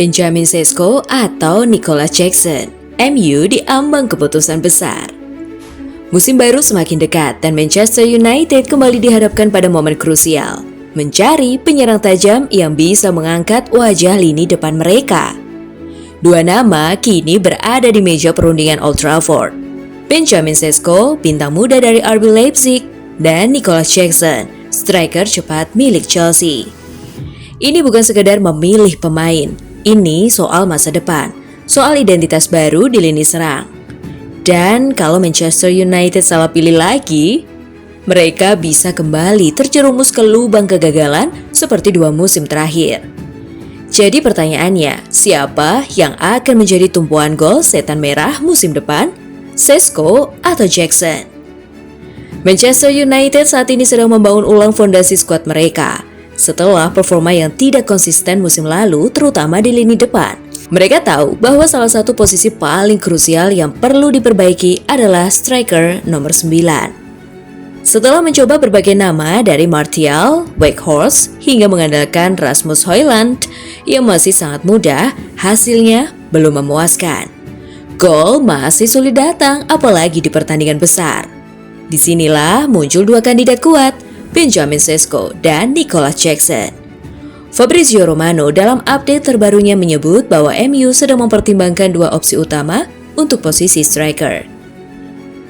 Benjamin Sesko atau Nicolas Jackson. MU diambang keputusan besar. Musim baru semakin dekat dan Manchester United kembali dihadapkan pada momen krusial, mencari penyerang tajam yang bisa mengangkat wajah lini depan mereka. Dua nama kini berada di meja perundingan Old Trafford. Benjamin Sesko, bintang muda dari RB Leipzig, dan Nicolas Jackson, striker cepat milik Chelsea. Ini bukan sekedar memilih pemain, ini soal masa depan, soal identitas baru di lini serang. Dan kalau Manchester United salah pilih lagi, mereka bisa kembali terjerumus ke lubang kegagalan seperti 2 musim terakhir. Jadi pertanyaannya, siapa yang akan menjadi tumpuan gol setan merah musim depan? Sesko atau Jackson? Manchester United saat ini sedang membangun ulang fondasi skuad mereka setelah performa yang tidak konsisten musim lalu, terutama di lini depan. Mereka tahu bahwa salah satu posisi paling krusial yang perlu diperbaiki adalah striker nomor 9. Setelah mencoba berbagai nama dari Martial, Weghorst, hingga mengandalkan Rasmus Højlund yang masih sangat muda, hasilnya belum memuaskan. Gol masih sulit datang, apalagi di pertandingan besar. Disinilah muncul 2 kandidat kuat, Benjamin Sesko dan Nicolas Jackson. Fabrizio Romano dalam update terbarunya menyebut bahwa MU sedang mempertimbangkan 2 opsi utama untuk posisi striker.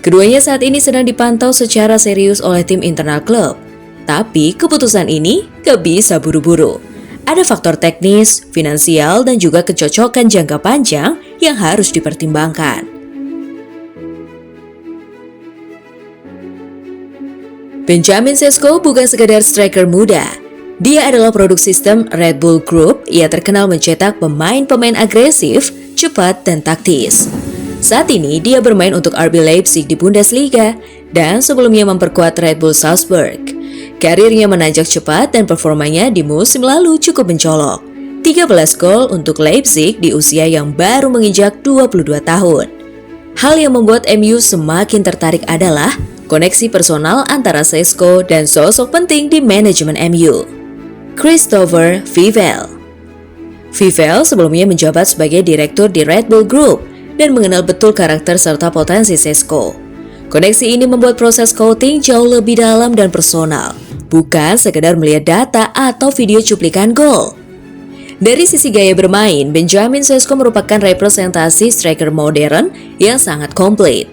Keduanya saat ini sedang dipantau secara serius oleh tim internal klub. Tapi keputusan ini gak bisa buru-buru. Ada faktor teknis, finansial, dan juga kecocokan jangka panjang yang harus dipertimbangkan. Benjamin Sesko bukan sekadar striker muda. Dia adalah produk sistem Red Bull Group yang terkenal mencetak pemain-pemain agresif, cepat, dan taktis. Saat ini dia bermain untuk RB Leipzig di Bundesliga dan sebelumnya memperkuat Red Bull Salzburg. Karirnya menanjak cepat dan performanya di musim lalu cukup mencolok. 13 gol untuk Leipzig di usia yang baru menginjak 22 tahun. Hal yang membuat MU semakin tertarik adalah koneksi personal antara Sesko dan sosok penting di manajemen MU, Christopher Vivell. Vivell sebelumnya menjabat sebagai direktur di Red Bull Group dan mengenal betul karakter serta potensi Sesko. Koneksi ini membuat proses scouting jauh lebih dalam dan personal, bukan sekedar melihat data atau video cuplikan gol. Dari sisi gaya bermain, Benjamin Sesko merupakan representasi striker modern yang sangat komplit.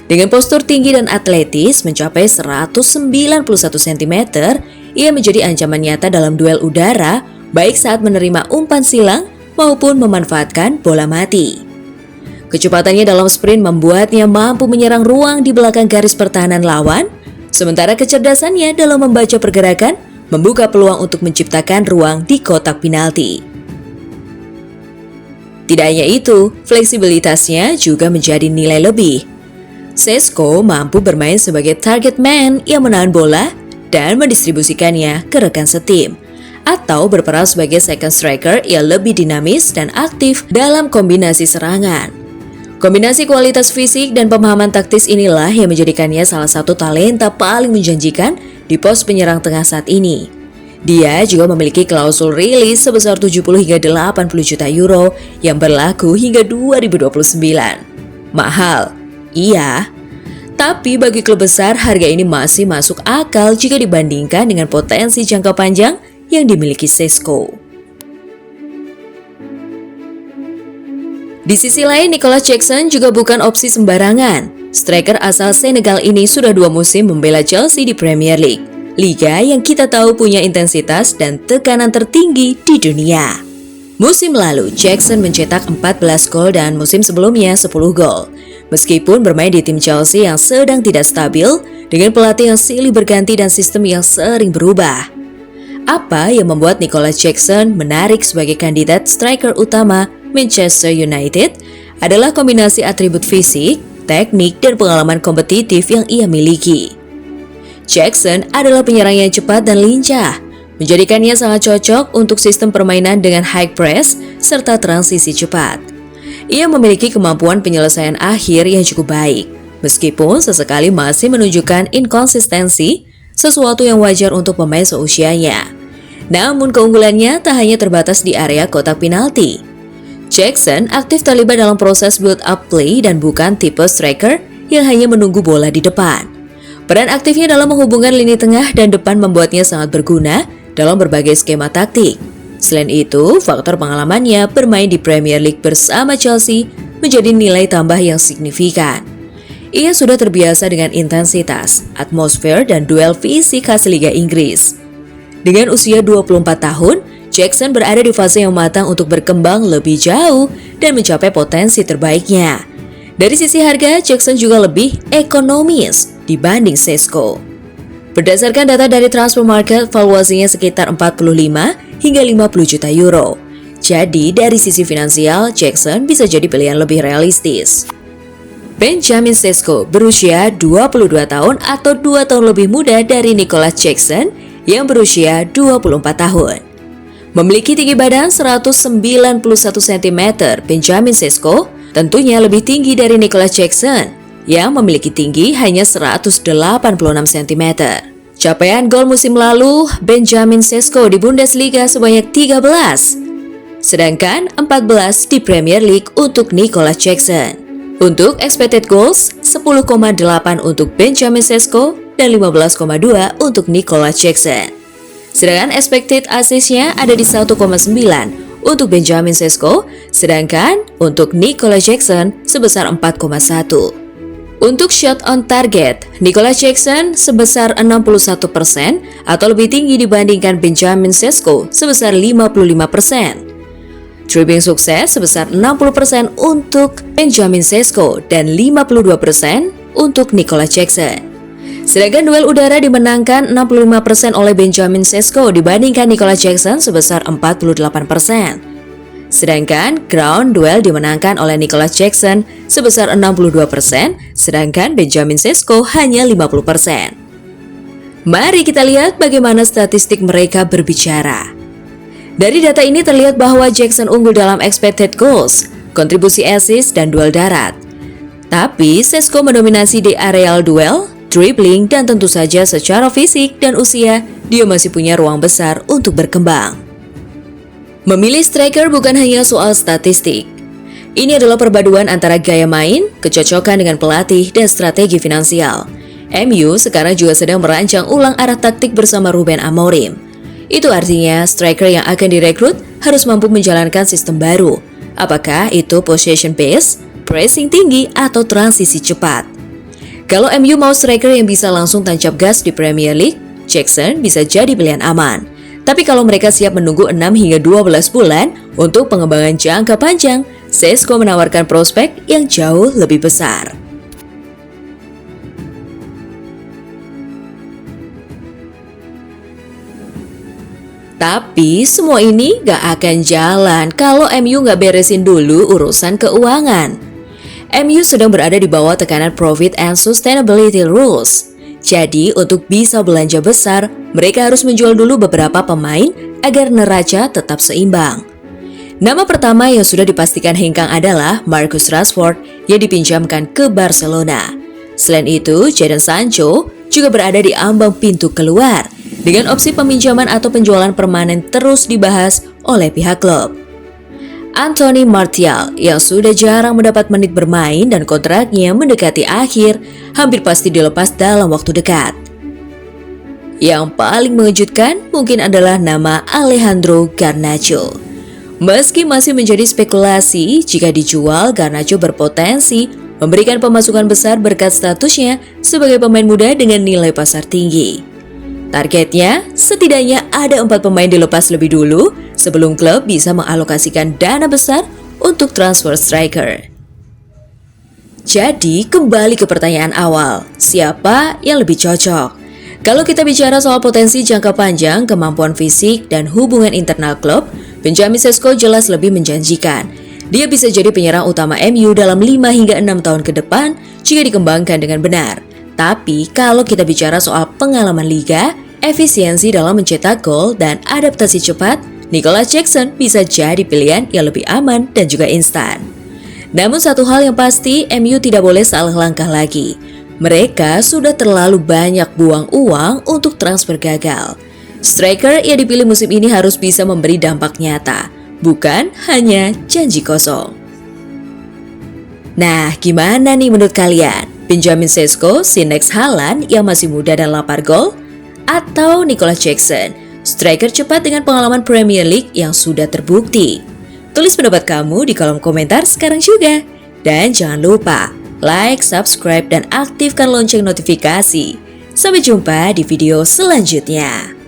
Dengan postur tinggi dan atletis mencapai 191 cm, ia menjadi ancaman nyata dalam duel udara, baik saat menerima umpan silang maupun memanfaatkan bola mati. Kecepatannya dalam sprint membuatnya mampu menyerang ruang di belakang garis pertahanan lawan, sementara kecerdasannya dalam membaca pergerakan membuka peluang untuk menciptakan ruang di kotak penalti. Tidak hanya itu, fleksibilitasnya juga menjadi nilai lebih. Sesko mampu bermain sebagai target man yang menahan bola dan mendistribusikannya ke rekan setim, atau berperan sebagai second striker yang lebih dinamis dan aktif dalam kombinasi serangan. Kombinasi kualitas fisik dan pemahaman taktis inilah yang menjadikannya salah satu talenta paling menjanjikan di pos penyerang tengah saat ini. Dia juga memiliki klausul rilis sebesar 70 hingga 80 juta euro yang berlaku hingga 2029. Mahal, iya. Tapi bagi klub besar, harga ini masih masuk akal jika dibandingkan dengan potensi jangka panjang yang dimiliki Sesko. Di sisi lain, Nicolas Jackson juga bukan opsi sembarangan. Striker asal Senegal ini sudah 2 musim membela Chelsea di Premier League, liga yang kita tahu punya intensitas dan tekanan tertinggi di dunia. Musim lalu, Jackson mencetak 14 gol dan musim sebelumnya 10 gol. Meskipun bermain di tim Chelsea yang sedang tidak stabil, dengan pelatih yang silih berganti dan sistem yang sering berubah. Apa yang membuat Nicolas Jackson menarik sebagai kandidat striker utama Manchester United adalah kombinasi atribut fisik, teknik, dan pengalaman kompetitif yang ia miliki. Jackson adalah penyerang yang cepat dan lincah, menjadikannya sangat cocok untuk sistem permainan dengan high press serta transisi cepat. Ia memiliki kemampuan penyelesaian akhir yang cukup baik, meskipun sesekali masih menunjukkan inkonsistensi, sesuatu yang wajar untuk pemain seusianya. Namun keunggulannya tak hanya terbatas di area kotak penalti. Jackson aktif terlibat dalam proses build-up play dan bukan tipe striker yang hanya menunggu bola di depan. Peran aktifnya dalam menghubungkan lini tengah dan depan membuatnya sangat berguna dalam berbagai skema taktik. Selain itu, faktor pengalamannya bermain di Premier League bersama Chelsea menjadi nilai tambah yang signifikan. Ia sudah terbiasa dengan intensitas, atmosfer, dan duel fisik khas Liga Inggris. Dengan usia 24 tahun, Jackson berada di fase yang matang untuk berkembang lebih jauh dan mencapai potensi terbaiknya. Dari sisi harga, Jackson juga lebih ekonomis dibanding Šeško. Berdasarkan data dari Transfer Market, valuasinya sekitar 45 hingga 50 juta euro. Jadi, dari sisi finansial, Jackson bisa jadi pilihan lebih realistis. Benjamin Šeško berusia 22 tahun atau 2 tahun lebih muda dari Nicolas Jackson yang berusia 24 tahun. Memiliki tinggi badan 191 cm, Benjamin Šeško tentunya lebih tinggi dari Nicolas Jackson yang memiliki tinggi hanya 186 cm. Capaian gol musim lalu, Benjamin Šeško di Bundesliga sebanyak 13, sedangkan 14 di Premier League untuk Nicolas Jackson. Untuk expected goals, 10,8 untuk Benjamin Šeško dan 15,2 untuk Nicolas Jackson. Sedangkan expected assist-nya ada di 1,9 untuk Benjamin Šeško, sedangkan untuk Nicolas Jackson sebesar 4,1. Untuk shot on target, Nicolas Jackson sebesar 61% atau lebih tinggi dibandingkan Benjamin Šeško sebesar 55%. Dribbling sukses sebesar 60% untuk Benjamin Šeško dan 52% untuk Nicolas Jackson. Sedangkan duel udara dimenangkan 65% oleh Benjamin Šeško dibandingkan Nicolas Jackson sebesar 48%. Sedangkan ground duel dimenangkan oleh Nicolas Jackson sebesar 62%, sedangkan Benjamin Šeško hanya 50%. Mari kita lihat bagaimana statistik mereka berbicara. Dari data ini terlihat bahwa Jackson unggul dalam expected goals, kontribusi assist, dan duel darat. Tapi Šeško mendominasi di areal duel, dribbling, dan tentu saja secara fisik dan usia, dia masih punya ruang besar untuk berkembang. Memilih striker bukan hanya soal statistik. Ini adalah perpaduan antara gaya main, kecocokan dengan pelatih, dan strategi finansial. MU sekarang juga sedang merancang ulang arah taktik bersama Ruben Amorim. Itu artinya striker yang akan direkrut harus mampu menjalankan sistem baru. Apakah itu possession based, pressing tinggi, atau transisi cepat? Kalau MU mau striker yang bisa langsung tancap gas di Premier League, Jackson bisa jadi pilihan aman. Tapi kalau mereka siap menunggu 6 hingga 12 bulan untuk pengembangan jangka panjang, Šeško menawarkan prospek yang jauh lebih besar. Tapi semua ini gak akan jalan kalau MU gak beresin dulu urusan keuangan. MU sedang berada di bawah tekanan Profit and Sustainability Rules. Jadi untuk bisa belanja besar, mereka harus menjual dulu beberapa pemain agar neraca tetap seimbang. Nama pertama yang sudah dipastikan hengkang adalah Marcus Rashford yang dipinjamkan ke Barcelona. Selain itu, Jadon Sancho juga berada di ambang pintu keluar dengan opsi peminjaman atau penjualan permanen terus dibahas oleh pihak klub. Anthony Martial yang sudah jarang mendapat menit bermain dan kontraknya mendekati akhir, hampir pasti dilepas dalam waktu dekat. Yang paling mengejutkan mungkin adalah nama Alejandro Garnacho. Meski masih menjadi spekulasi, jika dijual, Garnacho berpotensi memberikan pemasukan besar berkat statusnya sebagai pemain muda dengan nilai pasar tinggi. Targetnya, setidaknya ada 4 pemain dilepas lebih dulu sebelum klub bisa mengalokasikan dana besar untuk transfer striker. Jadi, kembali ke pertanyaan awal, siapa yang lebih cocok? Kalau kita bicara soal potensi jangka panjang, kemampuan fisik, dan hubungan internal klub, Benjamin Šeško jelas lebih menjanjikan. Dia bisa jadi penyerang utama MU dalam 5 hingga 6 tahun ke depan jika dikembangkan dengan benar. Tapi kalau kita bicara soal pengalaman liga, efisiensi dalam mencetak gol, dan adaptasi cepat, Nicolas Jackson bisa jadi pilihan yang lebih aman dan juga instan. Namun satu hal yang pasti, MU tidak boleh salah langkah lagi. Mereka sudah terlalu banyak buang uang untuk transfer gagal. Striker yang dipilih musim ini harus bisa memberi dampak nyata, bukan hanya janji kosong. Nah, gimana nih menurut kalian? Benjamin Sesko, si next Haaland yang masih muda dan lapar gol? Atau Nicolas Jackson, striker cepat dengan pengalaman Premier League yang sudah terbukti? Tulis pendapat kamu di kolom komentar sekarang juga. Dan jangan lupa, like, subscribe, dan aktifkan lonceng notifikasi. Sampai jumpa di video selanjutnya.